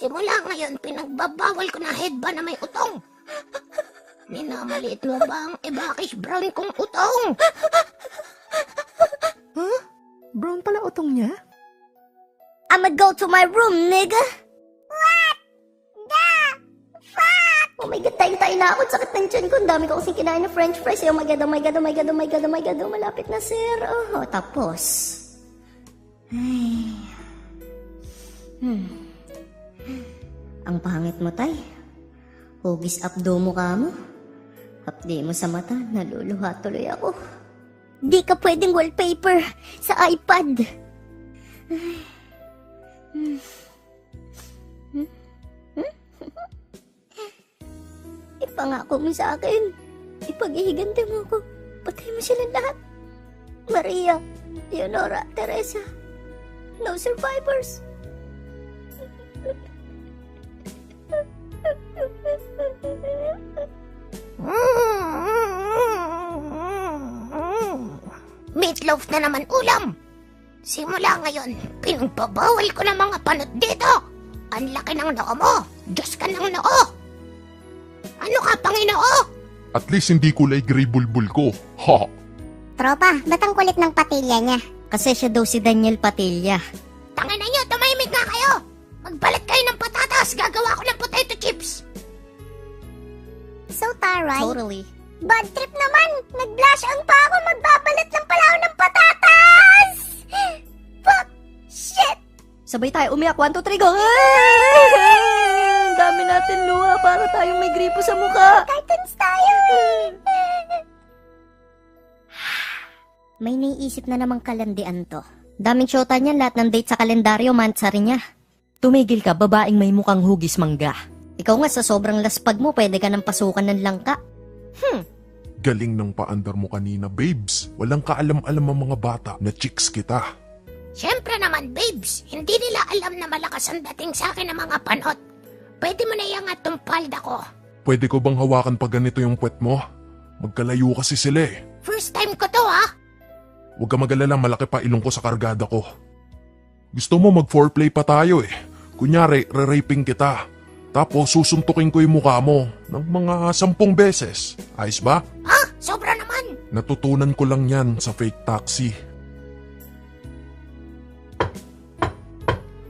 Simula ngayon, pinagbabawal ko na headband na may utong. Minamaliit mo ba ang ebakish brown kong utong? Huh? Brown pala utong niya? I'ma go to my room, nigga. What the fuck? Oh my God, tayo na ako. Sakit ng tiyan ko. Ang dami ko kasing kinain na french fries. Oh my God, oh my God, oh my God, oh my God, oh my God. Oh, malapit na, sir. Oh, tapos. Ay. Ang pangit mo, tay. Hugis abdo mo ka mo. Hapdi mo sa mata, naluluha tuloy ako. Di ka pwedeng wallpaper sa iPad. Ipangako mo sa akin. Ipag-ihigante mo ako. Patay mo silang lahat. Maria, Leonora, Teresa. No survivors. Meatloaf na naman ulam. Simula ngayon, pinagbabawal ko ng mga panot dito. Ang laki ng noo mo. Diyos ka ng noo. Ano ka, Panginoo? At least hindi kulay gray bulbul ko. Ha! Tropa, ba't ang kulit ng patilya niya? Kasi siya daw si Daniel Patilla. Tangina niyo, tumahimik nga kayo. Magbalat kayo ng patatas. Gagawa ko ng potato chips. So, Taray, Totally. bad trip naman! Nag-blush on pa ako, magbabalat lang pala ako ng patatas! Fuck! Shit! Sabay tayo umiyak. 1, 2, 3, go! Ang dami natin luha para tayong may gripo sa mukha. Cartoons tayo! May naiisip na namang kalandian to. Daming syota niyan, lahat ng date sa kalendaryo, mansa rin niya. Tumigil ka, babaeng may mukhang hugis mangga. Ikaw nga, sa sobrang laspag mo, pwede ka nang pasukan ng langka. Galing ng paandar mo kanina, babes. Walang kaalam-alam ang mga bata na chicks kita. Siyempre naman, babes. Hindi nila alam na malakas ang dating sa akin ng mga panot. Pwede mo na iangat tong palda ko. Pwede ko bang hawakan pa ganito yung puwet mo? Magkalayo kasi sila eh. First time ko to, ha? Huwag ka mag-alala, malaki pa ilong ko sa kargada ko. Gusto mo mag-foreplay pa tayo eh. Kunyari, re-raping kita. Tapos susuntukin ko yung mukha mo ng mga 10 beses. Ayos ba? Ha? Sobra naman. Natutunan ko lang yan sa fake taxi.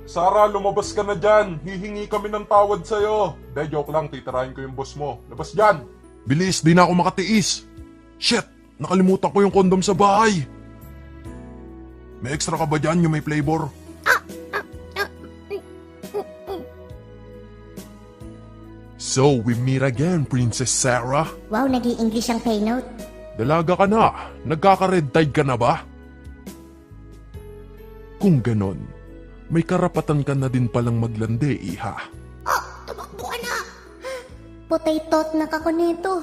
Sara, lumabas ka na dyan. Hihingi kami ng tawad sa'yo. De, joke lang, titirahin ko yung boss mo. Labas dyan! Bilis, di na ako makatiis. Shit, nakalimutan ko yung kondom sa bahay. May extra ka ba dyan yung may flavor? So, we meet again, Princess Sarah. Wow, nag-i-English ang keynote. Dalaga ka na. Nagkaka-red tide ka na ba? Kung ganon, may karapatan ka na din palang maglande, iha. Tumakbo ka na. Potato na kako nito.